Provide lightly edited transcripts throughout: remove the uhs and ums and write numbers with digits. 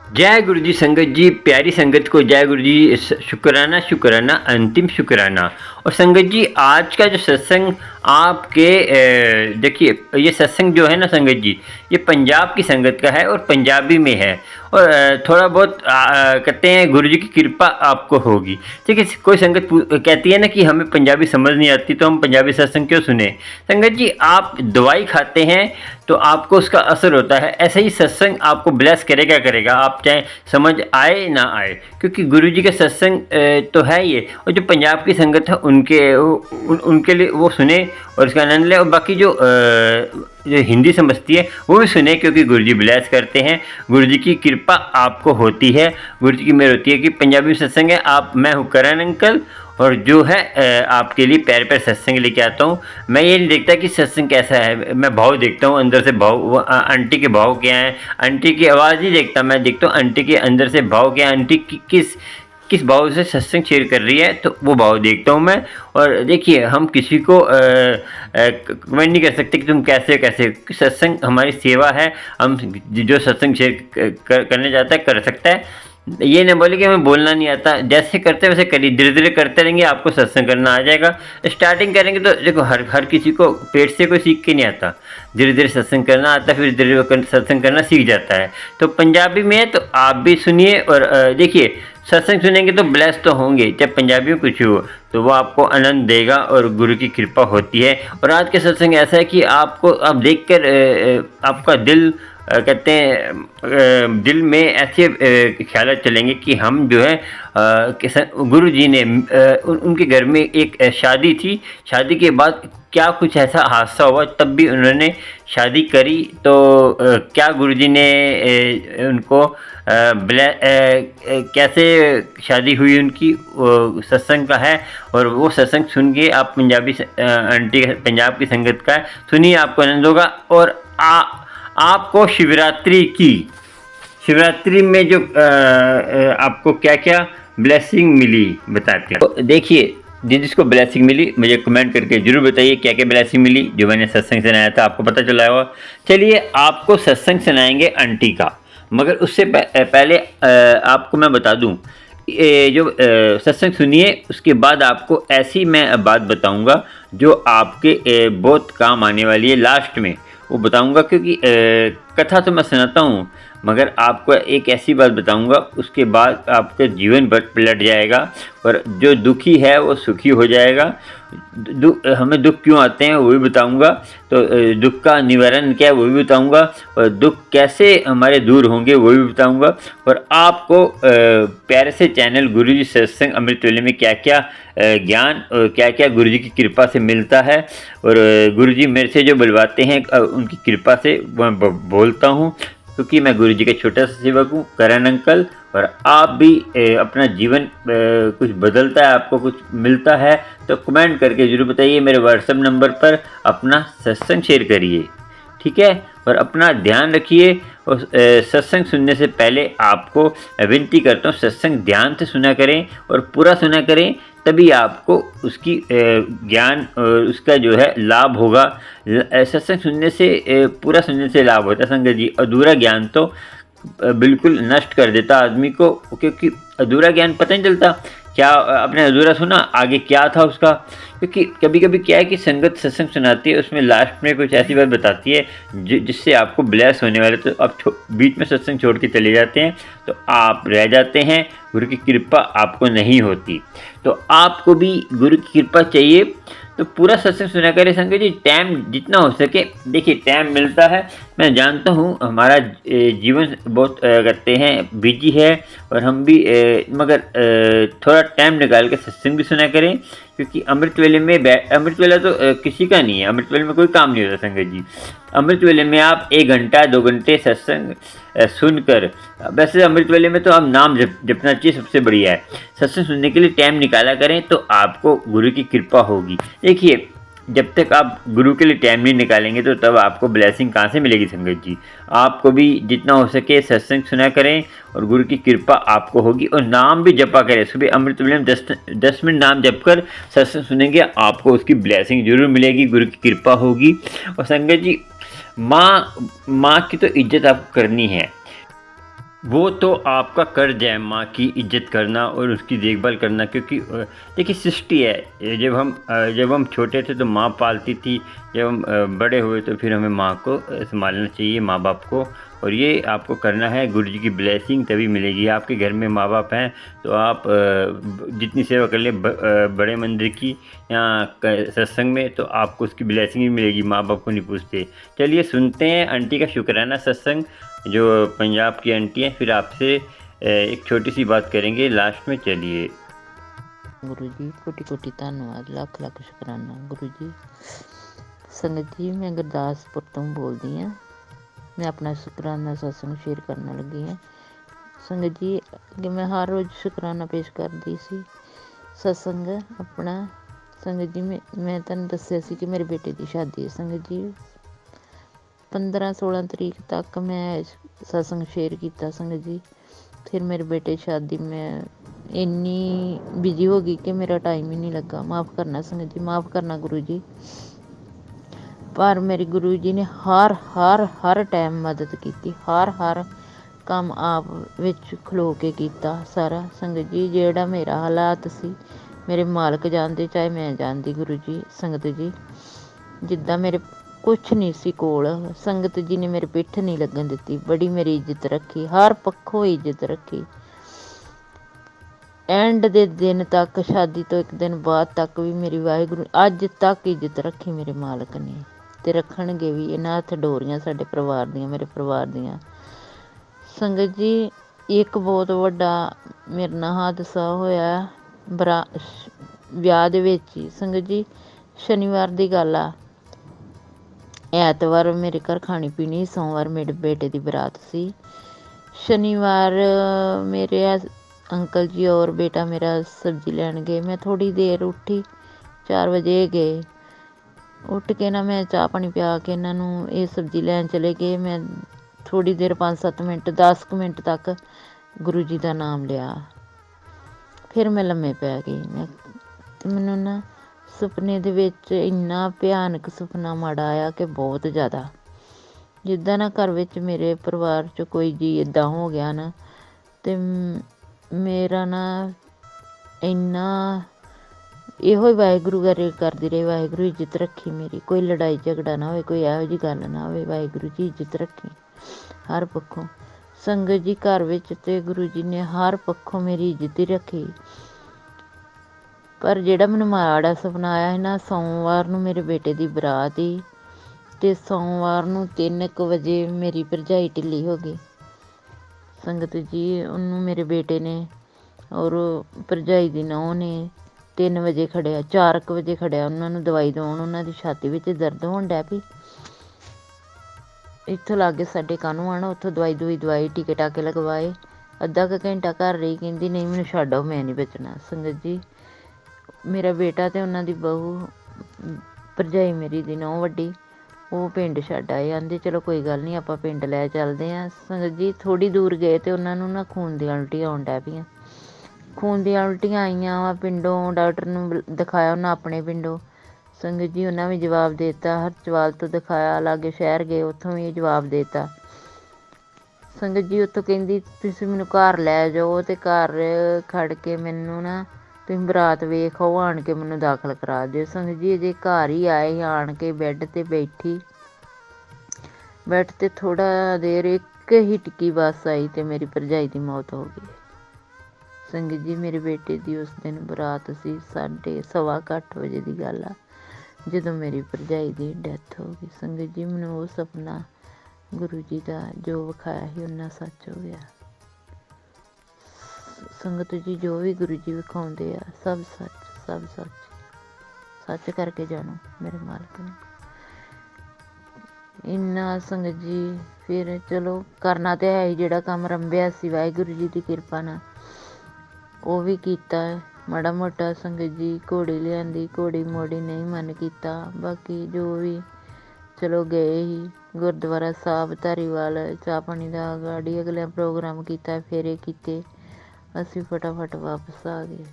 जय गुरु जी संगत जी, प्यारी संगत को जय गुरु जी। शुक्राना शुक्राना अंतिम शुक्राना। और संगत जी, आज का जो सत्संग आपके देखिए, ये सत्संग जो है ना संगत जी, ये पंजाब की संगत का है और पंजाबी में है। और थोड़ा बहुत कहते हैं गुरु जी की कृपा आपको होगी। ठीक है, कोई संगत कहती है ना कि हमें पंजाबी समझ नहीं आती तो हम पंजाबी सत्संग क्यों सुने। संगत जी, आप दवाई खाते हैं तो आपको उसका असर होता है, ऐसे ही सत्संग आपको ब्लेस करेगा करेगा, आप चाहे समझ आए ना आए, क्योंकि गुरु जी का सत्संग तो है ये। और जो पंजाब की संगत है उनके लिए वो सुने और इसका आनंद ले। और बाकी जो हिंदी समझती है वो भी सुने, क्योंकि गुरु जी ब्लेस करते हैं। गुरु जी की कृपा आपको होती है, गुरु जी की मेहर होती है कि पंजाबी सत्संग है। मैं हूँ करण अंकल, और जो है आपके लिए पैर पैर सत्संग लेके आता हूँ। मैं ये नहीं देखता कि सत्संग कैसा है, मैं भाव देखता हूँ, अंदर से भाव, आंटी के भाव क्या हैं। आंटी की आवाज़ नहीं देखता, मैं देखता हूँ आंटी के अंदर से भाव क्या है, आंटी किस भाव से सत्संग शेयर कर रही है, तो वो भाव देखता हूँ मैं। और देखिए, हम किसी को कमेंट नहीं कर सकते कि तुम कैसे सत्संग हमारी सेवा है। हम जो सत्संग शेयर करने जाता है कर सकता है। ये ना बोले कि हमें बोलना नहीं आता, जैसे करते वैसे करिए, धीरे धीरे करते रहेंगे आपको सत्संग करना आ जाएगा। स्टार्टिंग करेंगे तो देखो, हर किसी को पेट से कोई सीख के नहीं आता, धीरे धीरे सत्संग करना आता है, फिर धीरे धीरे सत्संग करना सीख जाता है। तो पंजाबी में है तो आप भी सुनिए और देखिए, सत्संग सुनेंगे तो ब्लेस तो होंगे, चाहे पंजाबी में कुछ हो तो वो आपको आनंद देगा और गुरु की कृपा होती है। और आज के सत्संग ऐसा है कि आप देख कर आपका दिल कहते हैं दिल में ऐसे ख्याल चलेंगे कि हम जो है गुरु जी ने उनके घर में एक शादी थी, शादी के बाद क्या कुछ ऐसा हादसा हुआ, तब भी उन्होंने शादी करी। तो क्या गुरु जी ने उनको कैसे शादी हुई उनकी, सत्संग का है। और वो सत्संग सुन के आप पंजाबी आंटी पंजाब की संगत का सुनिए, आपको आनंद होगा। और आपको शिवरात्रि में जो आपको क्या क्या ब्लेसिंग मिली बताते हैं। तो देखिए, जिसको ब्लेसिंग मिली मुझे कमेंट करके ज़रूर बताइए क्या क्या ब्लेसिंग मिली। जो मैंने सत्संग सुनाया था आपको पता चला होगा। चलिए, आपको सत्संग सुनाएंगे आंटी का, मगर उससे पहले आपको मैं बता दूं, जो सत्संग सुनिए, उसके बाद आपको ऐसी मैं बात बताऊंगा जो आपके बहुत काम आने वाली है। लास्ट में वो बताऊंगा, क्योंकि कथा तो मैं सुनाता हूँ, मगर आपको एक ऐसी बात बताऊंगा, उसके बाद आपका जीवन पलट जाएगा और जो दुखी है वो सुखी हो जाएगा। हमें दुख क्यों आते हैं वो भी बताऊंगा, तो दुख का निवारण क्या है वो भी बताऊंगा, और दुख कैसे हमारे दूर होंगे वो भी बताऊंगा। और आपको प्यारे से चैनल गुरु जी सत्संग अमृत वेले में क्या क्या ज्ञान और क्या क्या गुरु जी की कृपा से मिलता है, और गुरु जी मेरे से जो बुलवाते हैं उनकी कृपा से मैं बोलता हूँ, क्योंकि मैं गुरु जी का छोटा सा सेवक हूँ, करण अंकल। और आप भी अपना जीवन कुछ बदलता है, आपको कुछ मिलता है तो कमेंट करके ज़रूर बताइए। मेरे व्हाट्सएप नंबर पर अपना सत्संग शेयर करिए, ठीक है। और अपना ध्यान रखिए। और सत्संग सुनने से पहले आपको विनती करता हूँ, सत्संग ध्यान से सुना करें और पूरा सुना करें, तभी आपको उसकी ज्ञान और उसका जो है लाभ होगा। सत्संग सुनने से पूरा सुनने से लाभ होता है संगत जी। अधूरा ज्ञान तो बिल्कुल नष्ट कर देता आदमी को, क्योंकि अधूरा ज्ञान पता नहीं चलता क्या आपने अधूरा सुना, आगे क्या था उसका। क्योंकि कभी कभी क्या है कि संगत सत्संग सुनाती है, उसमें लास्ट में कुछ ऐसी बात बताती है जिससे आपको ब्लेस होने वाले, तो आप बीच में सत्संग छोड़ के चले जाते हैं तो आप रह जाते हैं, गुरु की कृपा आपको नहीं होती। तो आपको भी गुरु की कृपा चाहिए तो पूरा सत्संग सुना करें संगत जी, टाइम जितना हो सके। देखिए, टाइम मिलता है, मैं जानता हूँ हमारा जीवन बहुत करते हैं बिजी है, और हम भी मगर थोड़ा टाइम निकाल के सत्संग भी सुना करें, क्योंकि अमृत वेले में अमृत वेला तो किसी का नहीं है, अमृत वेले में कोई काम नहीं होता संगत जी। अमृत वेले में आप 1 घंटा 2 घंटे सत्संग सुनकर, वैसे अमृत वेले में तो आप नाम जपना चाहिए, सबसे बढ़िया है। सत्संग सुनने के लिए टाइम निकाला करें तो आपको गुरु की कृपा होगी। देखिए, जब तक आप गुरु के लिए टाइम नहीं निकालेंगे तो तब आपको ब्लेसिंग कहाँ से मिलेगी संगत जी। आपको भी जितना हो सके सत्संग सुना करें और गुरु की कृपा आपको होगी। और नाम भी जपा करें, सुबह अमृत वेले में 10 मिनट नाम जप कर सत्संग सुनेंगे, आपको उसकी ब्लेसिंग जरूर मिलेगी, गुरु की कृपा होगी। और संगत जी, माँ की तो इज्जत आपको करनी है। वो तो आपका कर्ज है माँ की इज्जत करना और उसकी देखभाल करना, क्योंकि देखिए सृष्टि है। जब हम छोटे थे तो माँ पालती थी, जब हम बड़े हुए तो फिर हमें माँ को संभालना चाहिए, माँ बाप को। और ये आपको करना है, गुरु जी की ब्लेसिंग तभी मिलेगी। आपके घर में माँ बाप हैं तो आप जितनी सेवा कर ले बड़े मंदिर की या सत्संग में, तो आपको उसकी ब्लेसिंग ही मिलेगी, माँ बाप को नहीं पूछते। चलिए सुनते हैं आंटी का शुक्राना सत्संग, जो पंजाब की आंटी हैं, फिर आपसे एक छोटी सी बात करेंगे लास्ट में। चलिए। गुरु जी कोटि कोटि धन्नवाद, लख लख शुकराना गुरु जी। संगत जी मैं गुरदासपुर तो बोलती हाँ, मैं अपना शुकराना सत्संग शेयर करने लगी हाँ। संगत जी कि मैं हर रोज़ शुकराना पेश करती सी सत्संग अपना। संगत जी मैं तुहानूं दस्सिया सी कि मेरे बेटे की शादी है। संगत जी 15-16 तरीक तक मैं सत्संग शेयर किया संगत जी। फिर मेरे बेटे की शादी में इन्नी बिजी हो गई कि मेरा टाइम ही नहीं लगा। माफ़ करना संगत जी, माफ़ करना गुरु जी। पर मेरे गुरु जी ने हर टाइम मदद की, हर काम आप विच खलो के किया सारा। संगत जी जेड़ा मेरा हालात सी मेरे मालक जानते, चाहे मैं जानती गुरु जी। संगत जी जिद्दां मेरे कुछ नहीं सी कोल, संगत जी ने मेरी पिठ नहीं लगन दित्ती, बड़ी मेरी इज्जत रखी, हर पक्षों इज्जत रखी। एंड दे दिन तक, शादी तो एक दिन बाद तक भी मेरी वाहिगुरू अज तक इज्जत रखी मेरे मालक ने, ते रखणगे भी। इन्हां हत्थ डोरियां साडे परिवार दियां, मेरे परिवार दियां। संगत जी एक बहुत वड्डा मेरे नाल हादसा होया विआह दे विच ही। संगत जी शनिवार दी गल आ, ऐतवार मेरे घर खानी पीनी, सोमवार मेरे बेटे की बरात सी। शनिवार मेरे अंकल जी और बेटा मेरा सब्जी लैन गए। मैं थोड़ी देर उठी, 4 बजे गए। उठ के ना मैं चाह पानी पिया के इन्हों ये सब्जी लैन चले गए। मैं थोड़ी देर 5-7 मिनट 10 मिनट तक गुरु जी का नाम लिया, फिर मैं लम्मे पै गई। मैनू ना सुपने दे विच इन्ना भयानक सुपना माड़ा आया कि बहुत ज़्यादा, जिद्दां ना घर विच मेरे परिवार च कोई जी इदां हो गया ना, ते मेरा ना इन्ना इहो वाहिगुरू करदी रही, वाहिगुरू इज्जत रखी मेरी, कोई लड़ाई झगड़ा ना होए, कोई इहो जी गल ना होए, वाहिगुरू जी इज्जत रखी हर पक्षों। संगत जी घर विच ते गुरु जी ने हर पक्षों मेरी इज्जत ही रखी। पर ਜਿਹੜਾ ਮੈਨੂੰ ਮਾੜਾ ਸੁਪਨਾ ਆਇਆ ਸੀ ਨਾ, ਸੋਮਵਾਰ ਨੂੰ ਮੇਰੇ ਬੇਟੇ ਦੀ ਬਰਾਤ ਸੀ ਤੇ ਸੋਮਵਾਰ ਨੂੰ 3 ਵਜੇ ਮੇਰੀ ਭਰਜਾਈ ਢਿੱਲੀ ਹੋ ਗਈ। ਸੰਗਤ ਜੀ ਉਹਨੂੰ ਮੇਰੇ ਬੇਟੇ ਨੇ ਔਰ ਭਰਜਾਈ ਦੀ ਨੂੰਹ ਨੇ 3 ਵਜੇ ਖੜਿਆ, 4 ਵਜੇ ਖੜਿਆ ਉਹਨਾਂ ਨੂੰ ਦਵਾਈ ਦਵਾਉਣ। ਉਹਨਾਂ ਦੀ ਛਾਤੀ ਵਿੱਚ ਦਰਦ ਹੋਣ ਡੈ ਪਈ। ਇੱਥੋਂ ਲਾਗੇ ਸਾਡੇ ਕਾਹਨੂੰ ਆਣਾ, ਉੱਥੋਂ ਦਵਾਈ ਟੀਕੇ ਟਾਕੇ ਲਗਵਾਏ। ਅੱਧਾ ਕੁ ਘੰਟਾ ਘਰ ਰਹੀ, ਕਹਿੰਦੀ ਨਹੀਂ ਮੈਨੂੰ ਛੱਡ ਆਓ, ਮੈਂ ਨਹੀਂ ਬਚਣਾ। ਸੰਗਤ ਜੀ ਮੇਰਾ ਬੇਟਾ ਤੇ ਉਹਨਾਂ ਦੀ ਬਹੂ, ਭਰਜਾਈ ਮੇਰੀ ਦੀ ਨੂੰਹ ਵੱਡੀ, ਉਹ ਪਿੰਡ ਛੱਡ ਆਏ। ਆਂਦੇ ਚਲੋ ਕੋਈ ਗੱਲ ਨਹੀਂ ਆਪਾਂ ਪਿੰਡ ਲੈ ਚੱਲਦੇ ਹਾਂ। ਸੰਗਤ ਜੀ ਥੋੜ੍ਹੀ ਦੂਰ ਗਏ ਤੇ ਉਹਨਾਂ ਨੂੰ ਨਾ ਖੂਨ ਦੀਆਂ ਉਲਟੀਆਂ ਆਉਣ ਡੈ ਪਈਆਂ। ਖੂਨ ਦੀਆਂ ਉਲਟੀਆਂ ਆਈਆਂ ਵਾ, ਪਿੰਡੋਂ ਡਾਕਟਰ ਨੂੰ ਦਿਖਾਇਆ ਉਹਨਾਂ ਆਪਣੇ ਪਿੰਡੋਂ। ਸੰਗਤ ਜੀ ਉਹਨਾਂ ਵੀ ਜਵਾਬ ਦੇ ਦਿੱਤਾ, ਹਰਚਵਾਲ ਤੋਂ ਦਿਖਾਇਆ, ਲਾਗੇ ਸ਼ਹਿਰ ਗਏ ਉੱਥੋਂ ਵੀ ਜਵਾਬ ਦੇ ਦਿੱਤਾ। ਸੰਗਤ ਜੀ ਉੱਥੋਂ ਕਹਿੰਦੀ ਤੁਸੀਂ ਮੈਨੂੰ ਘਰ ਲੈ ਜਾਓ, ਤੇ ਘਰ ਖੜ ਕੇ ਮੈਨੂੰ ਨਾ ਤੁਸੀਂ ਬਰਾਤ ਵੇਖ ਆਓ, ਆਣ ਕੇ ਮੈਨੂੰ ਦਾਖਲ ਕਰਾ ਦਿਓ। ਸੰਗਤ ਜੀ ਅਜੇ ਘਰ ਹੀ ਆਏ, ਆਣ ਕੇ ਬੈੱਡ 'ਤੇ ਬੈਠੀ, ਬੈੱਡ 'ਤੇ ਥੋੜ੍ਹਾ ਦੇਰ ਇੱਕ ਹੀ ਟਿੱਕੀ ਬੱਸ ਆਈ ਅਤੇ ਮੇਰੀ ਭਰਜਾਈ ਦੀ ਮੌਤ ਹੋ ਗਈ। ਸੰਗਤ ਜੀ ਮੇਰੇ ਬੇਟੇ ਦੀ ਉਸ ਦਿਨ ਬਰਾਤ ਸੀ, 8:15 ਵਜੇ ਦੀ ਗੱਲ ਆ, ਜਦੋਂ ਮੇਰੀ ਭਰਜਾਈ ਦੀ ਡੈਥ ਹੋ ਗਈ। ਸੰਗਤ ਜੀ ਮੈਨੂੰ ਉਹ ਸੁਪਨਾ ਗੁਰੂ ਜੀ ਦਾ ਜੋ ਵਿਖਾਇਆ ਸੀ ਉਹਨਾਂ ਸੱਚ ਹੋ ਗਿਆ। ਸੰਗਤ ਜੀ ਜੋ ਵੀ ਗੁਰੂ ਜੀ ਵਿਖਾਉਂਦੇ ਆ ਸਭ ਸੱਚ ਕਰਕੇ ਜਾਣੋ ਮੇਰੇ ਮਾਲਕ ਨੇ। ਇੰਨਾ ਸੰਗਤ ਜੀ ਫਿਰ ਚਲੋ ਕਰਨਾ ਤਾਂ ਹੈ ਹੀ, ਜਿਹੜਾ ਕੰਮ ਰੰਭਿਆ ਸੀ ਵਾਹਿਗੁਰੂ ਜੀ ਦੀ ਕਿਰਪਾ ਨਾਲ ਉਹ ਵੀ ਕੀਤਾ। ਮਾੜਾ ਮੋਟਾ ਸੰਗਤ ਜੀ ਘੋੜੀ ਲਿਆਂਦੀ, ਘੋੜੀ ਮੋੜੀ ਨਹੀਂ ਮਨ ਕੀਤਾ। ਬਾਕੀ ਜੋ ਵੀ ਚਲੋ ਗਏ ਹੀ ਗੁਰਦੁਆਰਾ ਸਾਹਿਬ ਧਾਰੀਵਾਲ, ਚਾਹ ਪਾਣੀ ਦਾ ਗਾੜੀ ਅਗਲਿਆਂ ਪ੍ਰੋਗਰਾਮ ਕੀਤਾ, ਫੇਰੇ ਕੀਤੇ, ਅਸੀਂ ਫਟਾਫਟ ਵਾਪਸ ਆ ਗਏ।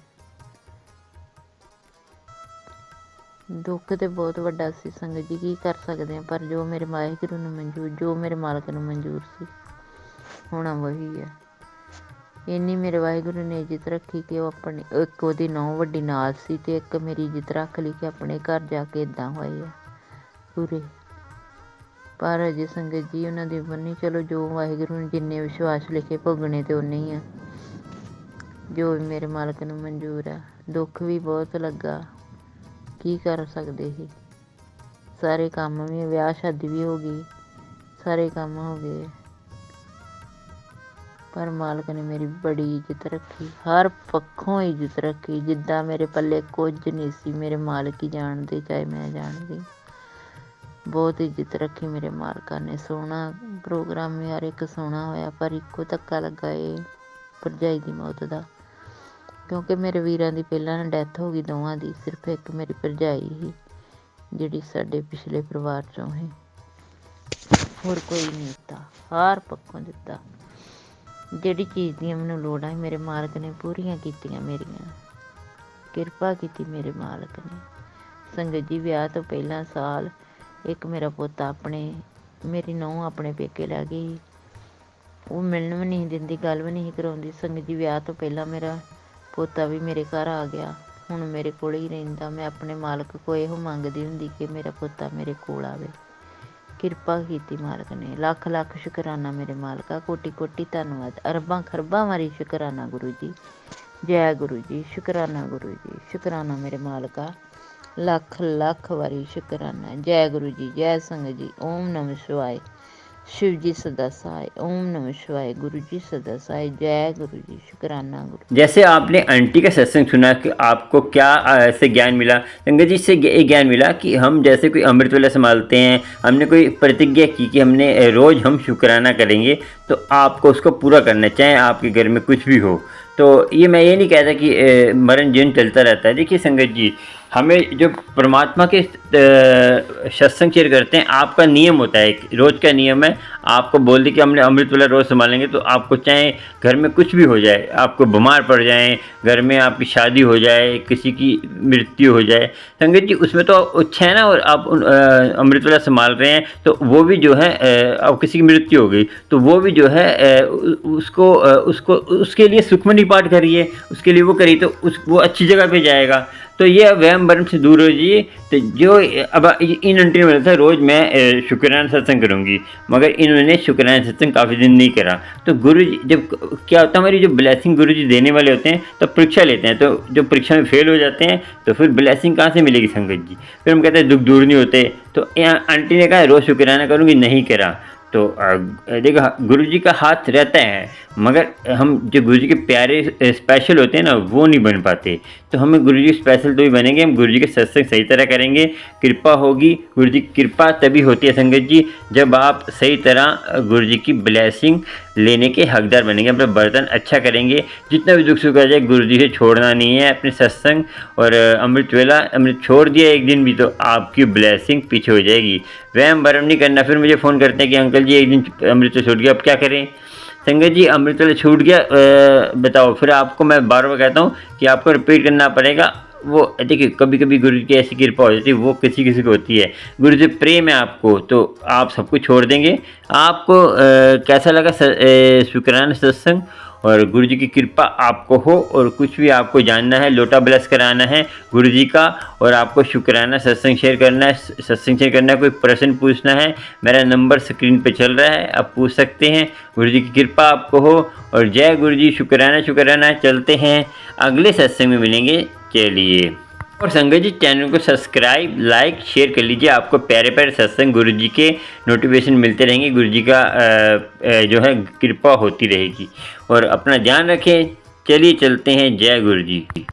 ਦੁੱਖ ਤੇ ਬਹੁਤ ਵੱਡਾ ਸੀ ਸੰਗਤ ਜੀ, ਕੀ ਕਰ ਸਕਦੇ ਹਾਂ, ਪਰ ਜੋ ਮੇਰੇ ਵਾਹਿਗੁਰੂ ਨੂੰ ਮਨਜ਼ੂਰ, ਜੋ ਮੇਰੇ ਮਾਲਕ ਨੂੰ ਮਨਜ਼ੂਰ ਸੀ होना वही है। ਇੰਨੀ ਮੇਰੇ ਵਾਹਿਗੁਰੂ ਨੇ ਇੱਜ਼ਤ ਰੱਖੀ ਕਿ ਉਹ ਆਪਣੀ ਇੱਕ ਉਹਦੀ ਨੌਂ ਵੱਡੀ ਨਾਲ ਸੀ ਅਤੇ ਇੱਕ ਮੇਰੀ ਇੱਜ਼ਤ ਰੱਖ ਲਈ ਕਿ ਆਪਣੇ ਘਰ ਜਾ ਕੇ ਇੱਦਾਂ ਹੋਏ ਆ ਪੂਰੇ। ਪਰ ਅਜੇ ਸੰਗਤ ਜੀ ਉਹਨਾਂ ਦੀ ਉਮਰ ਨਹੀਂ, ਚਲੋ ਜੋ ਵਾਹਿਗੁਰੂ ਨੇ ਜਿੰਨੇ ਵਿਸ਼ਵਾਸ ਲਿਖੇ ਭੋਗਣੇ ਤੇ ਉਨੇ ਹੀ ਆ, ਜੋ ਵੀ ਮੇਰੇ ਮਾਲਕ ਨੂੰ ਮਨਜ਼ੂਰ ਆ। ਦੁੱਖ ਵੀ ਬਹੁਤ ਲੱਗਾ, ਕੀ ਕਰ ਸਕਦੇ ਸੀ। ਸਾਰੇ ਕੰਮ ਵੀ, ਵਿਆਹ ਸ਼ਾਦੀ ਵੀ ਹੋ ਗਈ, ਸਾਰੇ ਕੰਮ ਹੋ ਗਏ, ਪਰ ਮਾਲਕ ਨੇ ਮੇਰੀ ਬੜੀ ਇੱਜ਼ਤ ਰੱਖੀ, ਹਰ ਪੱਖੋਂ ਇੱਜ਼ਤ ਰੱਖੀ। ਜਿੱਦਾਂ ਮੇਰੇ ਪੱਲੇ ਕੁਝ ਨਹੀਂ ਸੀ, ਮੇਰੇ ਮਾਲਕ ਹੀ ਜਾਣਦੇ, ਚਾਹੇ ਮੈਂ ਜਾਣਦੀ। ਬਹੁਤ ਇੱਜ਼ਤ ਰੱਖੀ ਮੇਰੇ ਮਾਲਕਾਂ ਨੇ। ਸੋਹਣਾ ਪ੍ਰੋਗਰਾਮ ਯਾਰ ਇੱਕ ਸੋਹਣਾ ਹੋਇਆ, ਪਰ ਇੱਕੋ ਧੱਕਾ ਲੱਗਾ ਇਹ ਭਰਜਾਈ ਦੀ ਮੌਤ ਦਾ, ਕਿਉਂਕਿ ਮੇਰੇ ਵੀਰਾਂ ਦੀ ਪਹਿਲਾਂ ਡੈਥ ਹੋ ਗਈ ਦੋਵਾਂ ਦੀ, ਸਿਰਫ ਇੱਕ ਮੇਰੀ ਭਰਜਾਈ ਸੀ ਜਿਹੜੀ ਸਾਡੇ ਪਿਛਲੇ ਪਰਿਵਾਰ 'ਚੋਂ ਸੀ, ਹੋਰ ਕੋਈ ਨਹੀਂ ਦਿੱਤਾ, ਹਰ ਪੱਖੋਂ ਦਿੱਤਾ। ਜਿਹੜੀ ਚੀਜ਼ ਦੀਆਂ ਮੈਨੂੰ ਲੋੜਾਂ ਸੀ ਮੇਰੇ ਮਾਲਕ ਨੇ ਪੂਰੀਆਂ ਕੀਤੀਆਂ, ਮੇਰੀਆਂ ਕਿਰਪਾ ਕੀਤੀ ਮੇਰੇ ਮਾਲਕ ਨੇ। ਸੰਗਤ ਜੀ ਵਿਆਹ ਤੋਂ ਪਹਿਲਾਂ ਸਾਲ ਇੱਕ ਮੇਰਾ ਪੁੱਤ ਮੇਰੀ ਨੂੰਹ ਆਪਣੇ ਪੇਕੇ ਲੈ ਗਈ, ਉਹ ਮਿਲਣ ਵੀ ਨਹੀਂ ਦਿੰਦੀ, ਗੱਲ ਵੀ ਨਹੀਂ ਕਰਾਉਂਦੀ। ਸੰਗਤ ਜੀ ਵਿਆਹ ਤੋਂ ਪਹਿਲਾਂ ਮੇਰਾ ਪੋਤਾ ਵੀ ਮੇਰੇ ਘਰ ਆ ਗਿਆ, ਹੁਣ ਮੇਰੇ ਕੋਲ ਹੀ ਰਹਿੰਦਾ। ਮੈਂ ਆਪਣੇ ਮਾਲਕ ਕੋਲ ਇਹੋ ਮੰਗਦੀ ਹੁੰਦੀ ਕਿ ਮੇਰਾ ਪੋਤਾ ਮੇਰੇ ਕੋਲ ਆਵੇ। ਕਿਰਪਾ ਕੀਤੀ ਮਾਲਕ ਨੇ, ਲੱਖ ਲੱਖ ਸ਼ੁਕਰਾਨਾ ਮੇਰੇ ਮਾਲਕਾ, ਕੋਟੀ ਕੋਟੀ ਧੰਨਵਾਦ, ਅਰਬਾਂ ਖਰਬਾਂ ਵਾਰੀ ਸ਼ੁਕਰਾਨਾ ਗੁਰੂ ਜੀ, ਜੈ ਗੁਰੂ ਜੀ, ਸ਼ੁਕਰਾਨਾ ਗੁਰੂ ਜੀ, ਸ਼ੁਕਰਾਨਾ ਮੇਰੇ ਮਾਲਕਾ, ਲੱਖ ਲੱਖ ਵਾਰੀ ਸ਼ੁਕਰਾਨਾ। ਜੈ ਗੁਰੂ ਜੀ, ਜੈ ਸੰਗਤ ਜੀ, ਓਮ ਨਮः शिवाय, शिव जी सदा सहाय, ओम नमः शिवाय, गुरु जी सदा सहाय, जय गुरु जी, शुक्राना गुरु। जैसे आपने आंटी का सत्संग सुना कि आपको क्या से ज्ञान मिला, संगत जी से ये ज्ञान मिला कि हम जैसे कोई अमृत वेला संभालते हैं, हमने कोई प्रतिज्ञा की कि हमने रोज़ हम शुक्राना करेंगे, तो आपको उसको पूरा करना है, चाहे आपके घर में कुछ भी हो। तो ये मैं ये नहीं कहता कि मरण जीवन चलता रहता है। देखिए संगत जी, हमें जो परमात्मा के सत्संग शेयर करते हैं, आपका नियम होता है, रोज़ का नियम है। आपको बोल दी कि हमने अमृत वेला रोज़ संभालेंगे, तो आपको चाहे घर में कुछ भी हो जाए, आपको बीमार पड़ जाए, घर में आपकी शादी हो जाए, किसी की मृत्यु हो जाए, संगत जी उसमें तो अच्छा है ना। और आप अमृत वेला संभाल रहे हैं, तो वो भी जो है अब किसी की मृत्यु हो गई तो वो भी जो है उसको उसके लिए सुखमनी पाठ करिए, उसके लिए वो करिए, तो वो अच्छी जगह पे जाएगा। तो ये वहम भरम से दूर हो जाइए। तो जो अब इन आंटी ने बोला था रोज़ मैं शुक्राना सत्संग करूँगी, मगर इन्होंने शुक्राना सत्संग काफ़ी दिन नहीं करा। तो गुरु जी जब क्या होता है, हमारी जो ब्लेसिंग गुरु जी देने वाले होते हैं तब परीक्षा लेते हैं, तो जो परीक्षा में फेल हो जाते हैं तो फिर ब्लेसिंग कहाँ से मिलेगी संगत जी। फिर हम कहते हैं दुख दूर नहीं होते। तो यहाँ आंटी ने कहा रोज़ शुक्राना करूँगी, नहीं करा। तो देखो गुरु जी का हाथ रहता है, मगर हम जो गुरु जी के प्यारे स्पेशल होते हैं ना, वो नहीं बन पाते। तो हमें गुरु जी स्पेशल तो ही बनेंगे, हम गुरु जी के सत्संग सही तरह करेंगे, कृपा होगी। गुरु जी की कृपा तभी होती है संगत जी जब आप सही तरह गुरु जी की ब्लेसिंग लेने के हकदार बनेंगे, अपना बर्तन अच्छा करेंगे। जितना भी दुख सुख आ जाए गुरु जी से छोड़ना नहीं है अपने सत्संग। और अमृत वेला अमृत छोड़ दिया एक दिन भी तो आपकी ब्लेसिंग पीछे हो जाएगी। वहम भरम नहीं करना। फिर मुझे फ़ोन करते हैं कि अंकल जी एक दिन अमृत छूट गया, अब क्या करें। संगत जी अमृत वेला छूट गया, बताओ। फिर आपको मैं बार बार कहता हूँ कि आपको रिपीट करना पड़ेगा। वो देखिए कभी कभी गुरु की ऐसी कृपा हो जाती है, वो किसी किसी को होती है। गुरु से प्रेम है आपको तो आप सब कुछ छोड़ देंगे। आपको कैसा लगा शुक्राना सत्संग, और गुरु जी की कृपा आपको हो, और कुछ भी आपको जानना है, लोटा ब्लेस कराना है गुरु जी का, और आपको शुक्राना सत्संग शेयर करना है, सत्संग शेयर करना है, कोई प्रश्न पूछना है, मेरा नंबर स्क्रीन पे चल रहा है, आप पूछ सकते हैं। गुरु जी की कृपा आपको हो, और जय गुरु जी। शुक्राना शुक्राना। चलते हैं अगले सत्संग में मिलेंगे। चलिए, और संगत जी चैनल को सब्सक्राइब लाइक शेयर कर लीजिए। आपको प्यारे प्यारे सत्संग गुरु जी के नोटिफिकेशन मिलते रहेंगे, गुरु जी का जो है कृपा होती रहेगी। और अपना ध्यान रखें। चलिए चलते हैं। जय गुरु जी।